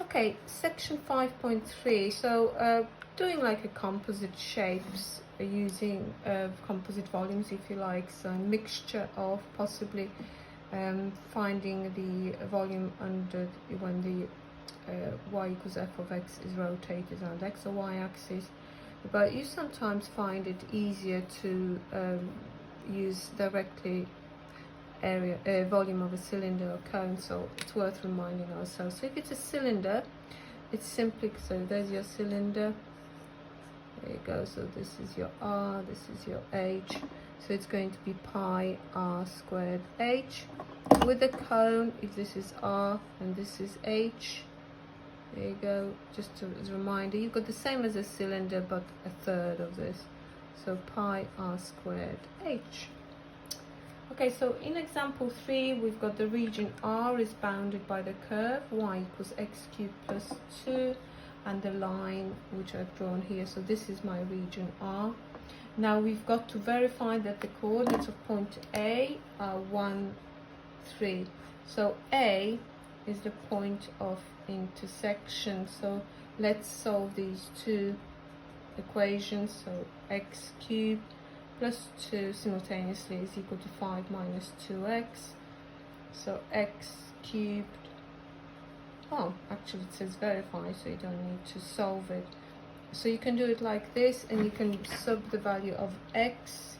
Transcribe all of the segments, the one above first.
Okay, section 5.3. So doing like a composite shapes using composite volumes, if you like, so a mixture of possibly finding the volume under when the y equals f of x is rotated around x or y axis, but you sometimes find it easier to use directly volume of a cylinder or cone, so it's worth reminding ourselves. So if it's a cylinder, it's simply, so there's your cylinder, there you go, so this is your r, this is your h, so it's going to be pi r squared h. With a cone, if this is r and this is h, there you go, just as a reminder, you've got the same as a cylinder but a third of this, so pi r squared h. Okay, so in example 3, we've got the region R is bounded by the curve y equals x cubed plus 2 and the line which I've drawn here. So this is my region R. Now we've got to verify that the coordinates of point A are 1, 3. So A is the point of intersection. So let's solve these two equations. So x cubed plus 2 simultaneously is equal to 5 minus 2x. So x cubed, oh, actually it says verify, so you don't need to solve it. So you can do it like this, and you can sub the value of x,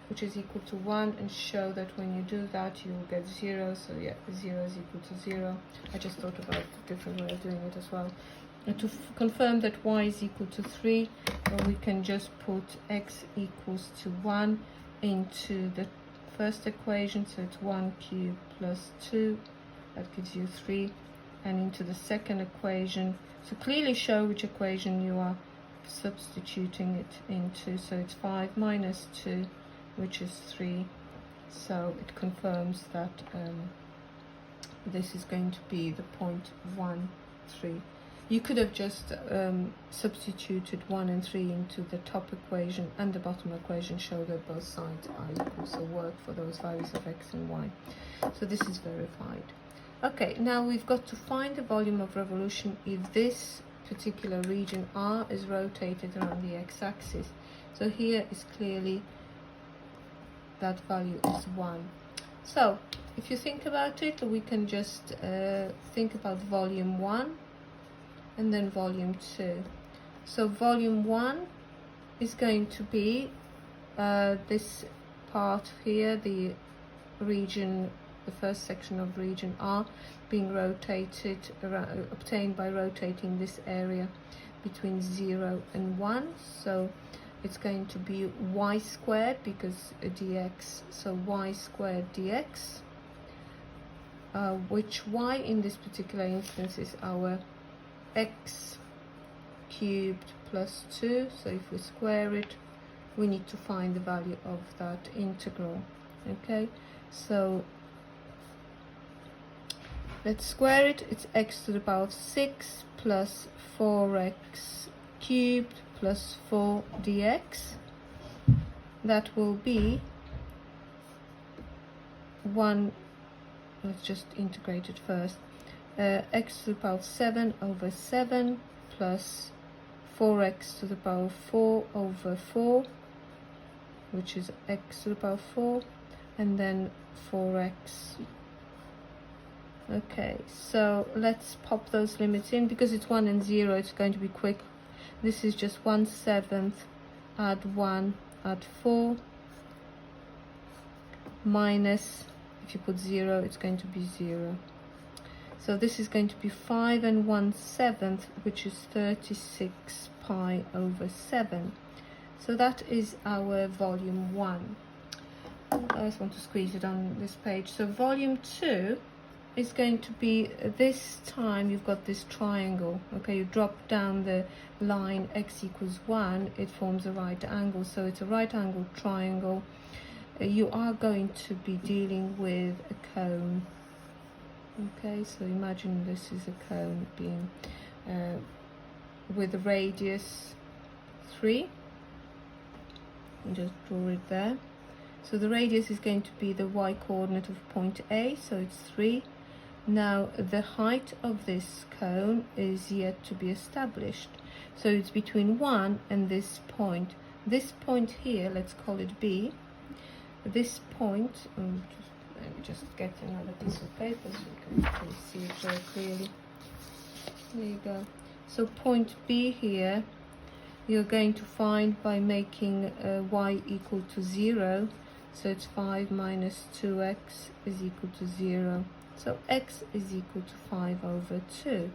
which is equal to 1, and show that when you do that you will get 0. So yeah, 0 is equal to 0. I just thought about a different way of doing it as well. And to confirm that y is equal to 3, we can just put x equals to 1 into the first equation, so it's 1 cubed plus 2, that gives you 3, and into the second equation, so clearly show which equation you are substituting it into, so it's 5 minus 2, which is 3, so it confirms that this is going to be the point 1, 3. You could have just substituted 1 and 3 into the top equation and the bottom equation, show that both sides are equal, so work for those values of x and y. So this is verified. Okay, now we've got to find the volume of revolution if this particular region R is rotated around the x-axis. So here is clearly that value is 1. So if you think about it, we can just think about volume 1 and then volume 2. So volume 1 is going to be this part here, the region, the first section of region R being rotated, obtained by rotating this area between 0 and 1. So it's going to be y squared because dx, so y squared dx, which y in this particular instance is our x cubed plus 2, so if we square it we need to find the value of that integral. Okay, so let's square it. It's x to the power of 6 plus 4x cubed plus 4 dx. That will be 1, let's just integrate it first, x to the power of 7 over 7 plus 4x to the power of 4 over 4, which is x to the power of 4, and then 4x. Okay, so let's pop those limits in. Because it's 1 and 0, it's going to be quick. This is just 1/7 add 1 add 4 minus, if you put 0, it's going to be 0. So this is going to be 5 and 1/7, which is 36 pi over 7. So that is our volume 1. I just want to squeeze it on this page. So volume 2 is going to be, this time you've got this triangle. Okay, you drop down the line x equals 1, it forms a right angle, so it's a right angle triangle. You are going to be dealing with a cone. Okay, so imagine this is a cone being with a radius 3, and just draw it there. So the radius is going to be the y coordinate of point A, so it's 3. Now the height of this cone is yet to be established, so it's between 1 and this point. This point here, let's call it B. This point, let me just get another piece of paper so you can see it very clearly. There you go. So point B here, you're going to find by making y equal to 0. So it's 5 minus 2x is equal to 0. So x is equal to 5 over 2.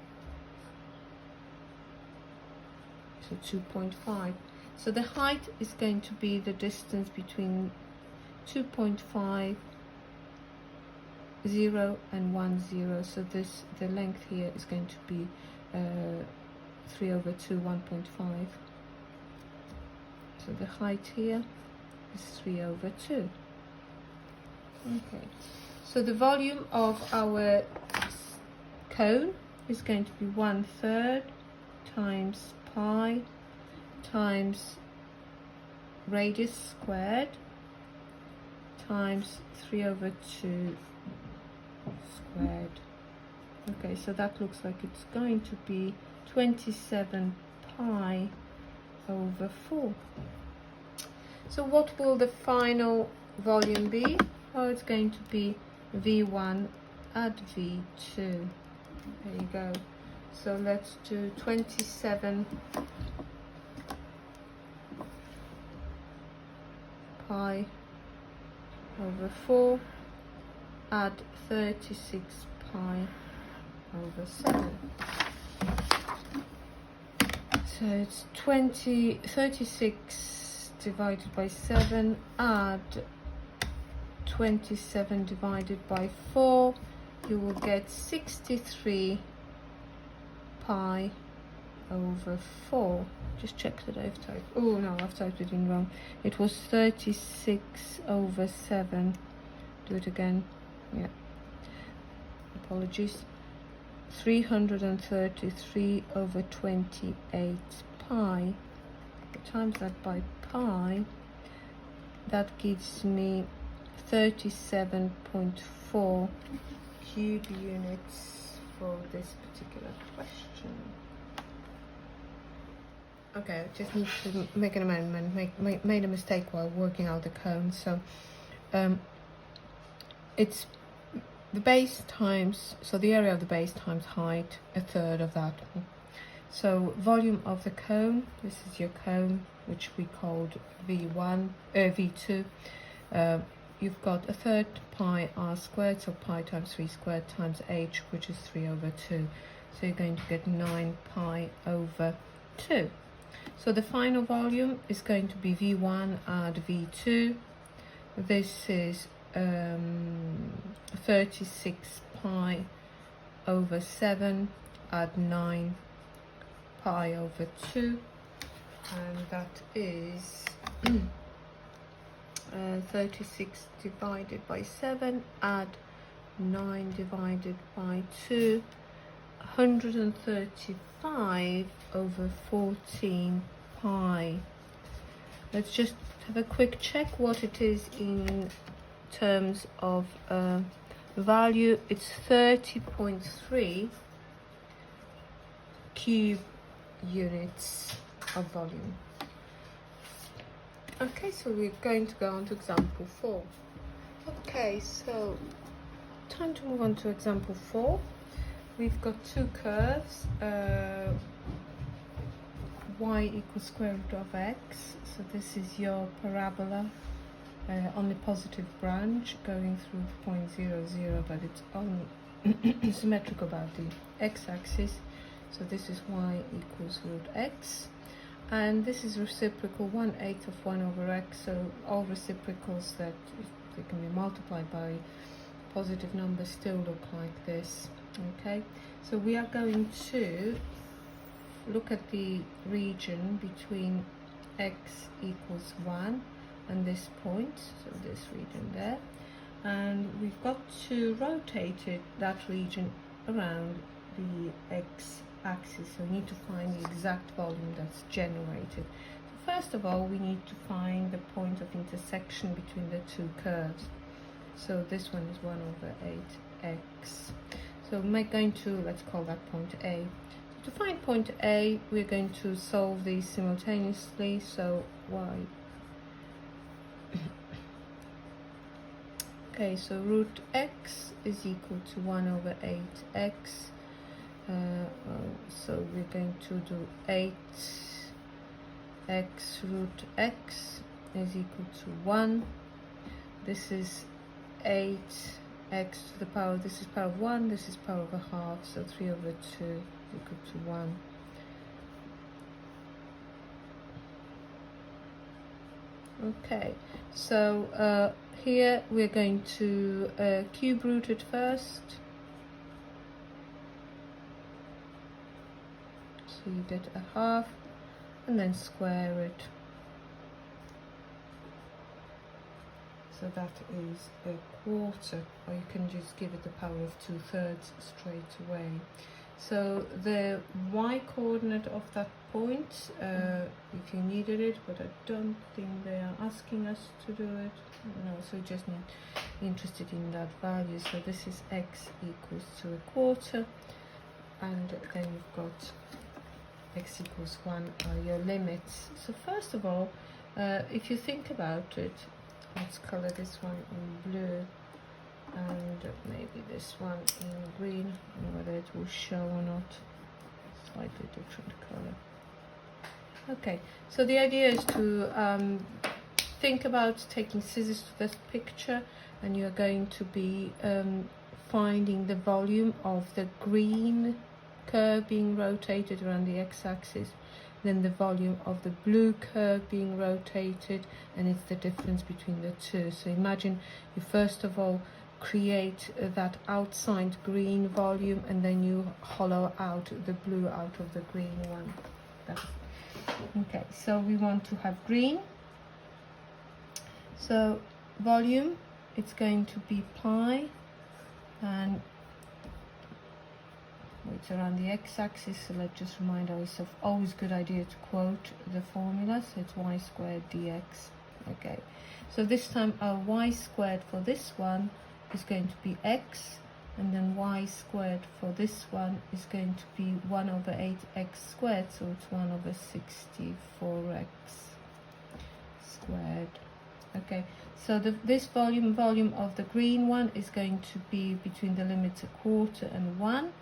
So 2.5. So the height is going to be the distance between 2.5, 0 and 1, 0. So the length here is going to be 3 over 2, 1.5. So the height here is 3 over 2. Okay. So the volume of our cone is going to be 1/3 times pi times radius squared times 3 over 2 squared. Okay, so that looks like it's going to be 27 pi over 4. So what will the final volume be? Well, it's going to be V1 add V2. There you go. So let's do 27 pi over 4 add 36 pi over 7. So it's 36 divided by 7 add 27 divided by 4, you will get 63 pi over 4. Just check that I've typed. Oh no, I've typed it in wrong. It was 36 over 7. Do it again. Yeah. Apologies. 333 over 28 pi. Times that by pi. That gives me 37.4 cube units for this particular question. Okay, I just need to make an amendment. Made a mistake while working out the cone. So it's the base times, so the area of the base times height, 1/3 of that. So volume of the cone, this is your cone, which we called V2. You've got 1/3 pi r squared, so pi times 3 squared times h, which is 3 over 2. So you're going to get 9 pi over 2. So the final volume is going to be V1 add V2. This is 36 pi over 7 add 9 pi over 2, and that is 36 divided by 7 add 9 divided by 2, 135 over 14 pi. Let's just have a quick check what it is in terms of value. It's 30.3 cube units of volume. Okay, so we're going to go on to example 4. Okay, so time to move on to example 4. We've got two curves, y equals square root of x. So this is your parabola on the positive branch going through point 0, 0, but it's only symmetrical about the x-axis. So this is y equals root x, and this is reciprocal 1/8 of 1 over x. So all reciprocals that they can be multiplied by positive numbers still look like this. Okay, so we are going to look at the region between x equals 1 and this point, so this region there, and we've got to rotate that region around the x-axis. So we need to find the exact volume that's generated. So first of all, we need to find the point of intersection between the two curves. So this one is 1 over 8x. So we're going to, let's call that point A. To find point A, we're going to solve these simultaneously. So y. Okay, so root x is equal to 1 over 8x. So we're going to do 8x root x is equal to 1. This is 8x to the power, this is power of 1, this is power of a half, so 3 over 2 is equal to 1. Okay, so here we're going to cube root it first. So you get a half and then square it. So that is a quarter, or you can just give it the power of 2/3 straight away. So the y coordinate of that point, if you needed it, but I don't think they are asking us to do it. No, so we just need interested in that value. So this is x equals to a quarter, and then you've got x equals 1 are your limits. So first of all, if you think about it, let's color this one in blue and maybe this one in green, and whether it will show or not. Slightly different color. Okay, so the idea is to think about taking scissors to this picture, and you're going to be finding the volume of the green curve being rotated around the x-axis, then the volume of the blue curve being rotated, and it's the difference between the two. So imagine you first of all create that outside green volume, and then you hollow out the blue out of the green one. Okay, so we want to have green. So volume, it's going to be pi, and it's around the x-axis, so let's just remind ourselves, always good idea to quote the formula. So it's y squared dx. Okay, so this time our y squared for this one is going to be x, and then y squared for this one is going to be 1 over 8x squared, so it's 1 over 64x squared. Okay, so this volume of the green one is going to be between the limits a quarter and 1,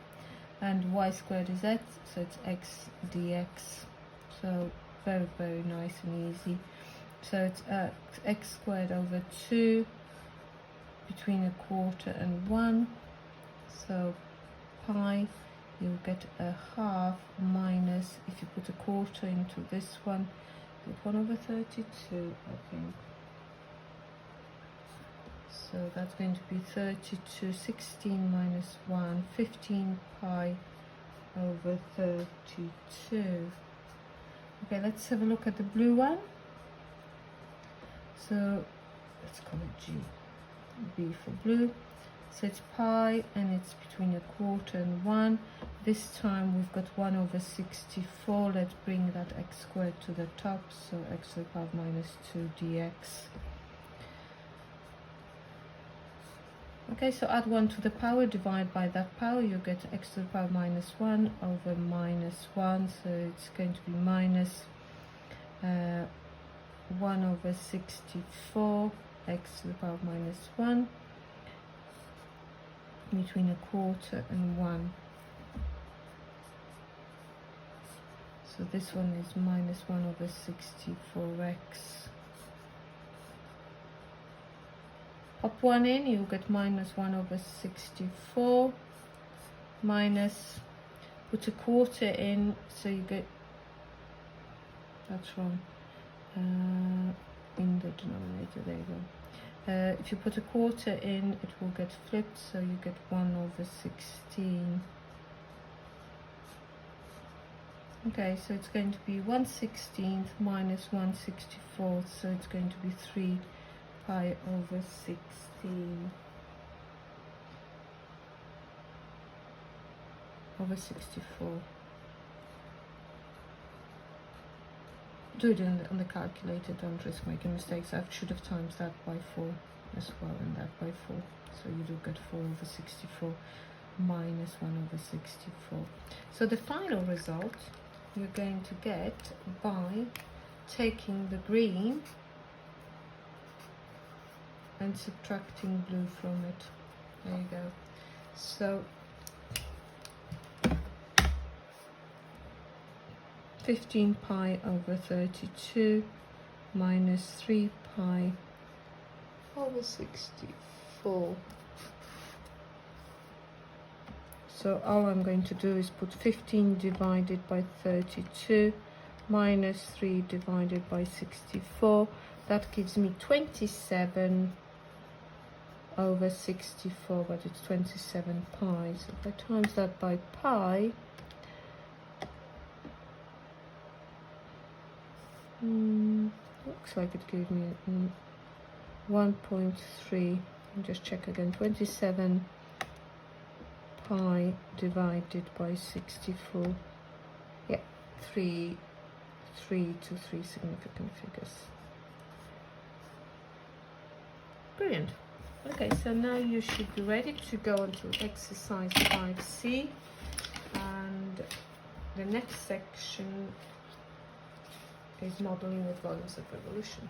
and y squared is x, so it's x dx. So very, very nice and easy. So it's x squared over 2 between a quarter and 1. So pi, you'll get a half minus, if you put a quarter into this one, get 1 over 32, I think. So that's going to be 32, 16 minus 1, 15 pi over 32. Okay, let's have a look at the blue one. So let's call it G, B for blue. So it's pi, and it's between a quarter and 1. This time we've got 1 over 64. Let's bring that x squared to the top, so x to the power minus 2 dx. Okay, so add 1 to the power, divide by that power, you get x to the power minus 1 over minus 1, so it's going to be minus 1 over 64 x to the power minus 1 between a quarter and 1. So this one is minus 1 over 64x. Pop 1 in, you get minus 1 over 64, minus, put a quarter in, so you get, that's wrong, in the denominator, there you go. If you put a quarter in, it will get flipped, so you get 1 over 16. Okay, so it's going to be 1/16 minus 1/64, so it's going to be 3 pi over 16 over 64. Do it on the calculator, don't risk making mistakes. I should have times that by 4 as well, and that by 4, so you do get 4 over 64. minus 1 over 64. So the final result you're going to get by taking the green and subtracting blue from it. There you go. So 15 pi over 32 minus 3 pi over 64. So all I'm going to do is put 15 divided by 32 minus 3 divided by 64. That gives me 27 over 64, but it's 27 pi. So if I times that by pi, looks like it gave me 1.3. Just check again. 27 pi divided by 64. Yeah, 3 to 3 significant figures. Brilliant. Okay, so now you should be ready to go on to exercise 5C, and the next section is modeling with volumes of revolution.